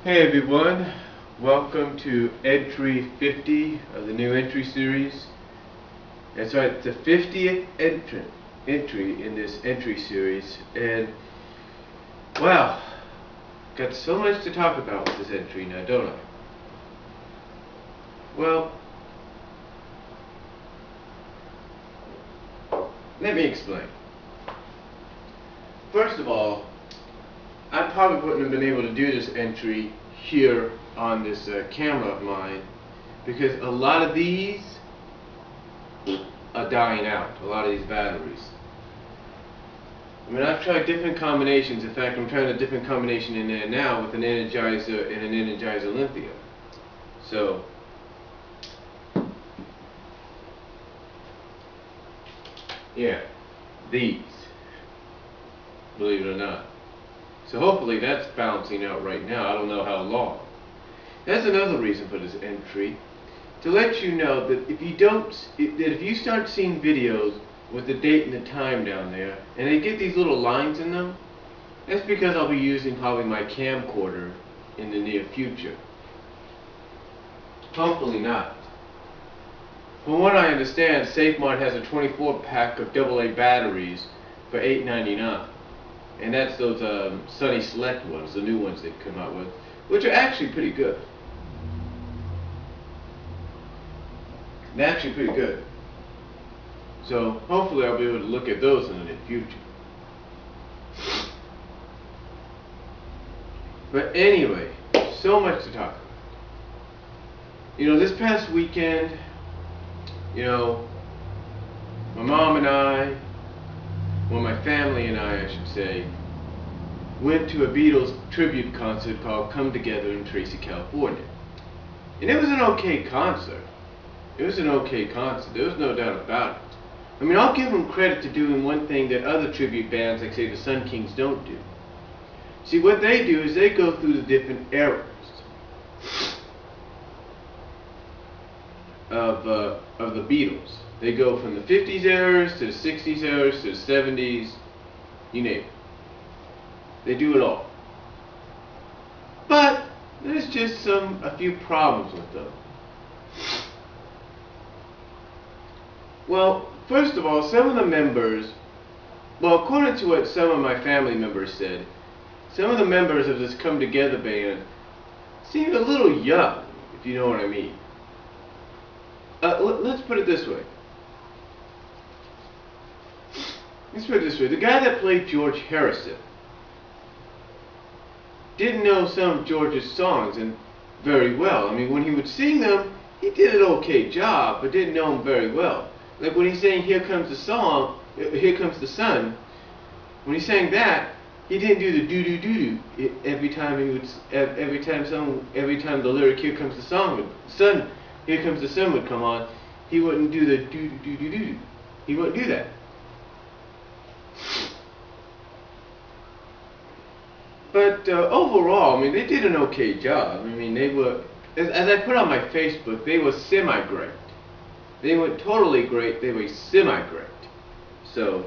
Hey everyone, welcome to entry 50 of the new entry series. That's right, the 50th entry in this entry series, and wow, got so much to talk about with this entry now, don't I? Well, let me explain. First of all, I probably wouldn't have been able to do this entry here on this camera of mine because a lot of these are dying out, a lot of these batteries. I mean, I've tried different combinations. In fact, I'm trying a different combination in there now with an Energizer and an Energizer Olympia. So, yeah, these, believe it or not. So hopefully that's balancing out right now. I don't know how long. That's another reason for this entry, to let you know that if you start seeing videos with the date and the time down there, and they get these little lines in them, that's because I'll be using probably my camcorder in the near future. Hopefully not. From what I understand, SafeMart has a 24-pack of AA batteries for $8.99. And that's those Sunny Select ones, the new ones they've come out with, which are actually pretty good. They're actually pretty good. So hopefully I'll be able to look at those in the near future. But anyway, so much to talk about. You know, this past weekend, you know, my mom and I, well, my family and I should say, went to a Beatles tribute concert called Come Together in Tracy, California. And it was an okay concert. It was an okay concert. There was no doubt about it. I mean, I'll give them credit to doing one thing that other tribute bands, like say the Sun Kings, don't do. See, what they do is they go through the different eras of the Beatles. They go from the 50s eras to the 60s eras to the 70s, you name it. They do it all. But there's just a few problems with them. Well, first of all, some of the members, well, according to what some of my family members said, some of the members of this Come Together band seemed a little young, if you know what I mean. Let's put it this way. Let's put it this way. The guy that played George Harrison didn't know some of George's songs and very well. I mean, when he would sing them, he did an okay job, but didn't know them very well. Like when he sang "Here Comes the Song," "Here Comes the Sun," when he sang that, he didn't do the do do do do every time he would. Every time the lyric "Here Comes the Sun," "Here Comes the Sun" would come on, he wouldn't do the do do do do do. He wouldn't do that. But overall, I mean, they did an okay job. I mean, they were, as I put on my Facebook, they were semi-great. They weren't totally great, they were semi-great. So,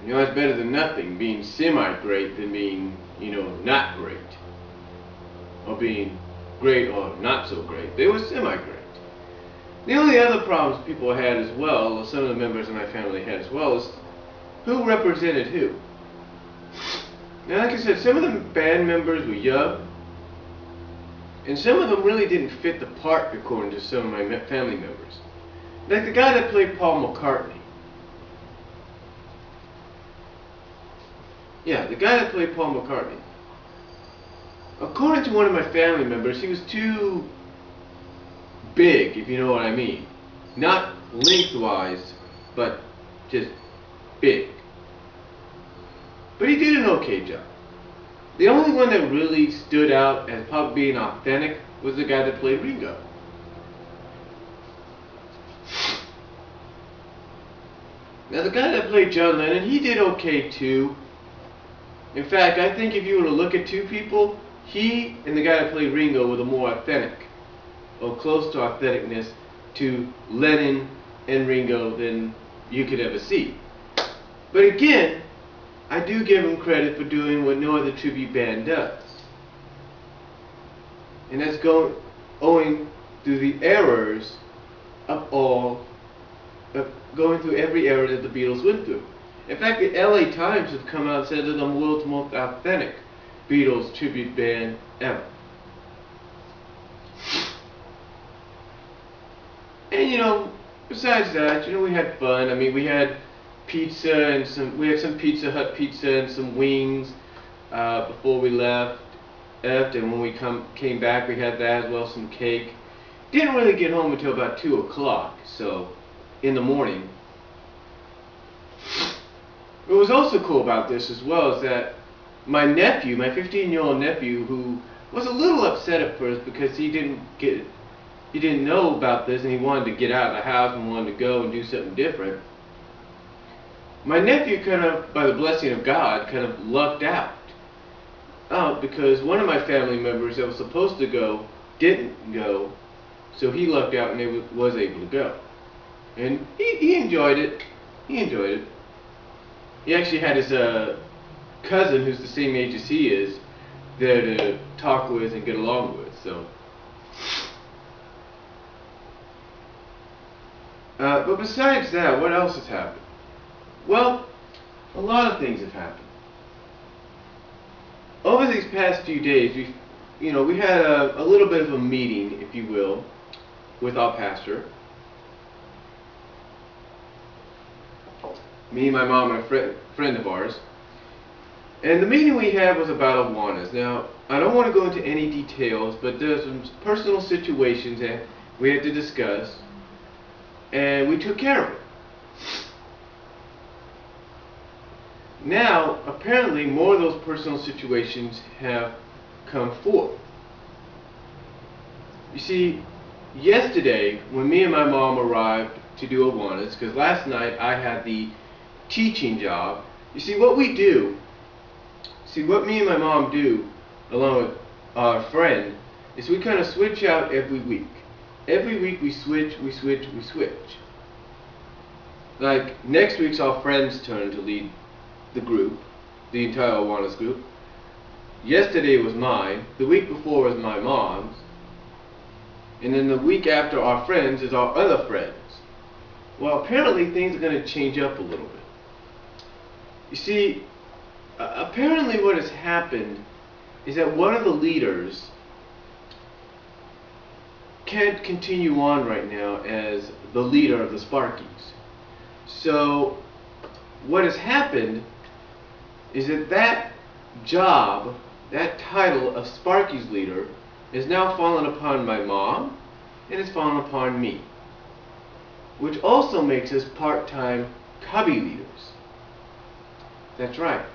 you know, it's better than nothing, being semi-great than being, you know, not great. Or being great or not so great. They were semi-great. The only other problems people had as well, or some of the members of my family had as well, is who represented who. Now, like I said, some of the band members were young, and some of them really didn't fit the part according to some of my family members. Like the guy that played Paul McCartney. Yeah, the guy that played Paul McCartney. According to one of my family members, he was too big, if you know what I mean. Not lengthwise, but just big. But he did an okay job. The only one that really stood out as probably being authentic was the guy that played Ringo. Now the guy that played John Lennon, he did okay too. In fact, I think if you were to look at two people, he and the guy that played Ringo were the more authentic, or close to authenticness to Lennon and Ringo than you could ever see. But again, I do give them credit for doing what no other tribute band does. And that's owing through the errors of going through every error that the Beatles went through. In fact, the LA Times have come out and said they're the world's most authentic Beatles tribute band ever. And you know, besides that, you know, we had fun. I mean, we had pizza and some Pizza Hut pizza and some wings before we left. And when we came back, we had that as well, some cake. Didn't really get home until about 2 o'clock, so in the morning. What was also cool about this as well is that my nephew, my 15-year-old nephew, who was a little upset at first because he didn't know about this and he wanted to get out of the house and wanted to go and do something different. My nephew kind of, by the blessing of God, kind of lucked out because one of my family members that was supposed to go didn't go, so he lucked out and was able to go. And he enjoyed it. He enjoyed it. He actually had his cousin, who's the same age as he is, there to talk with and get along with. So, but besides that, what else has happened? Well, a lot of things have happened. Over these past few days, we had a little bit of a meeting, if you will, with our pastor. Me, my mom, and a friend of ours. And the meeting we had was about Awanas. Now, I don't want to go into any details, but there's some personal situations that we had to discuss, and we took care of it. Now, apparently, more of those personal situations have come forth. You see, yesterday, when me and my mom arrived to do Awanas, because last night I had the teaching job. You see, what we do, what me and my mom do, along with our friend, is we kind of switch out every week. Every week we switch. Like, next week's our friend's turn to lead the group, the entire Awanas group. Yesterday was mine, the week before was my mom's, and then the week after our friends is our other friends. Well, apparently things are going to change up a little bit. You see, apparently what has happened is that one of the leaders can't continue on right now as the leader of the Sparkies. So what has happened is that job, that title of Sparky's leader, is now fallen upon my mom and it's fallen upon me, which also makes us part-time cubby leaders. That's right.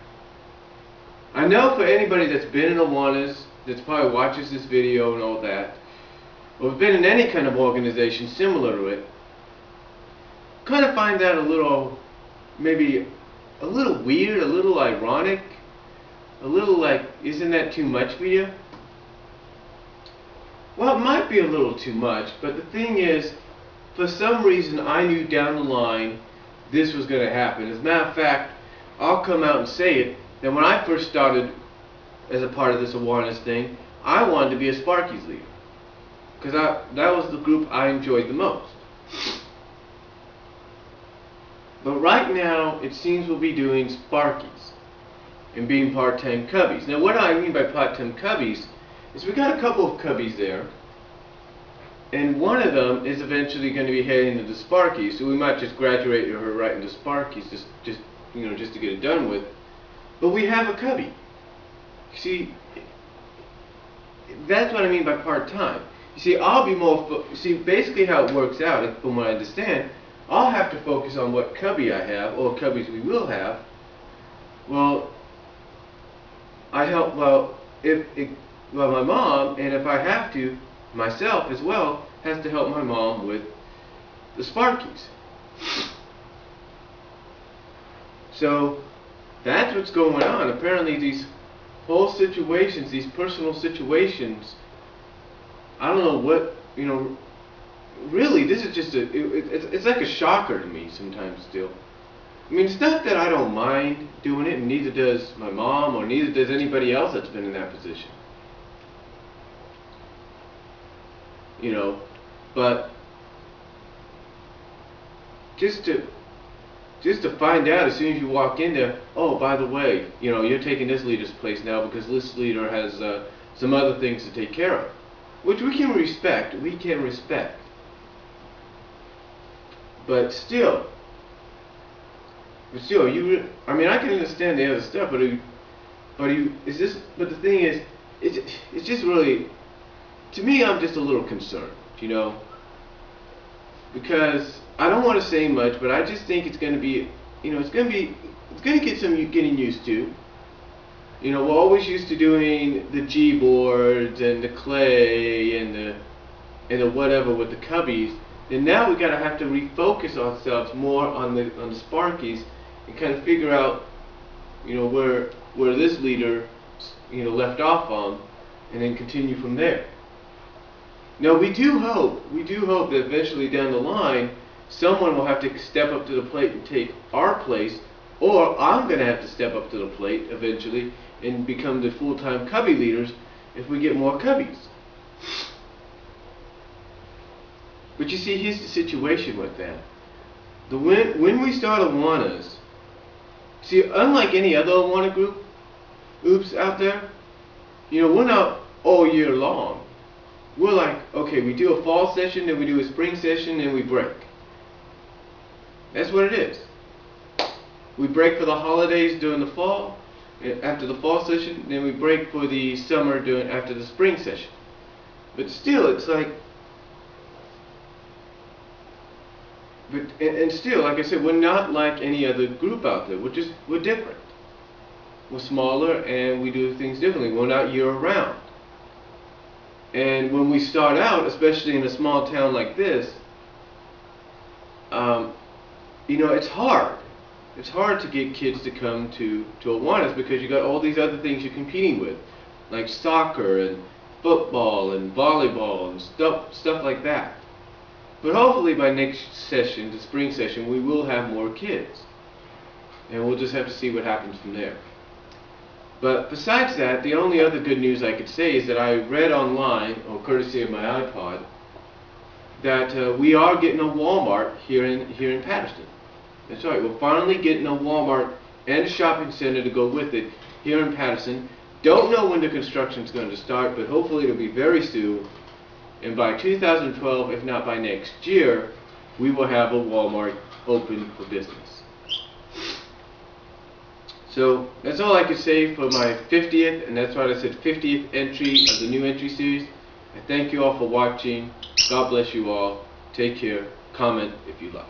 I know for anybody that's been in Awanas, that's probably watches this video and all that, or been in any kind of organization similar to it, kind of find that a little, maybe a little weird, a little ironic, a little like, isn't that too much for you? Well, it might be a little too much, but the thing is, for some reason I knew down the line this was going to happen. As a matter of fact, I'll come out and say it, that when I first started as a part of this Awanas thing, I wanted to be a Sparky's leader. Because that was the group I enjoyed the most. But right now, it seems we'll be doing Sparkies and being part-time cubbies. Now, what I mean by part-time cubbies is we got a couple of cubbies there, and one of them is eventually going to be heading into the Sparkies, so we might just graduate her right into Sparkies, just to get it done with. But we have a cubby. See, that's what I mean by part-time. You see, I'll be more. See, basically how it works out, from what I understand, I'll have to focus on what cubby I have, or cubbies we will have. Well, I help. Well, my mom, and if I have to, myself as well, has to help my mom with the Sparkies. So that's what's going on. Apparently, these whole situations, these personal situations, I don't know what, really, this is just it's like a shocker to me sometimes still. I mean, it's not that I don't mind doing it, and neither does my mom, or neither does anybody else that's been in that position. You know, but just to find out as soon as you walk in there, oh, by the way, you know, you're taking this leader's place now because this leader has some other things to take care of, which we can respect. But still, I mean, I can understand the other stuff, but the thing is, it's just really, to me, I'm just a little concerned, you know, because I don't want to say much, but I just think it's going to be, you know, it's going to get some getting used to. You know, we're always used to doing the G boards and the clay and the whatever with the cubbies, and now we gotta have to refocus ourselves more on the Sparkies and kind of figure out, you know, where this leader, you know, left off on, and then continue from there. Now we do hope that eventually down the line, someone will have to step up to the plate and take our place, or I'm going to have to step up to the plate eventually and become the full-time cubby leaders if we get more cubbies. But you see, here's the situation with that. When we start Awanas, see, unlike any other Awana groups out there, you know, we're not all year long. We're like, okay, we do a fall session, then we do a spring session, then we break. That's what it is. We break for the holidays during the fall, after the fall session, then we break for the summer after the spring session. But still, it's like, and still, like I said, we're not like any other group out there. We're different. We're smaller and we do things differently. We're not year round. And when we start out, especially in a small town like this, you know, it's hard. It's hard to get kids to come to Awanas because you got all these other things you're competing with, like soccer and football and volleyball and stuff like that. But hopefully by next session, the spring session, we will have more kids, and we'll just have to see what happens from there. But besides that, the only other good news I could say is that I read online, or courtesy of my iPod, that we are getting a Walmart here in Patterson. That's right, we're finally getting a Walmart and a shopping center to go with it here in Patterson. Don't know when the construction's going to start, but hopefully it'll be very soon. And by 2012, if not by next year, we will have a Walmart open for business. So that's all I could say for my 50th, and that's why I said 50th entry of the new entry series. I thank you all for watching. God bless you all. Take care. Comment if you like.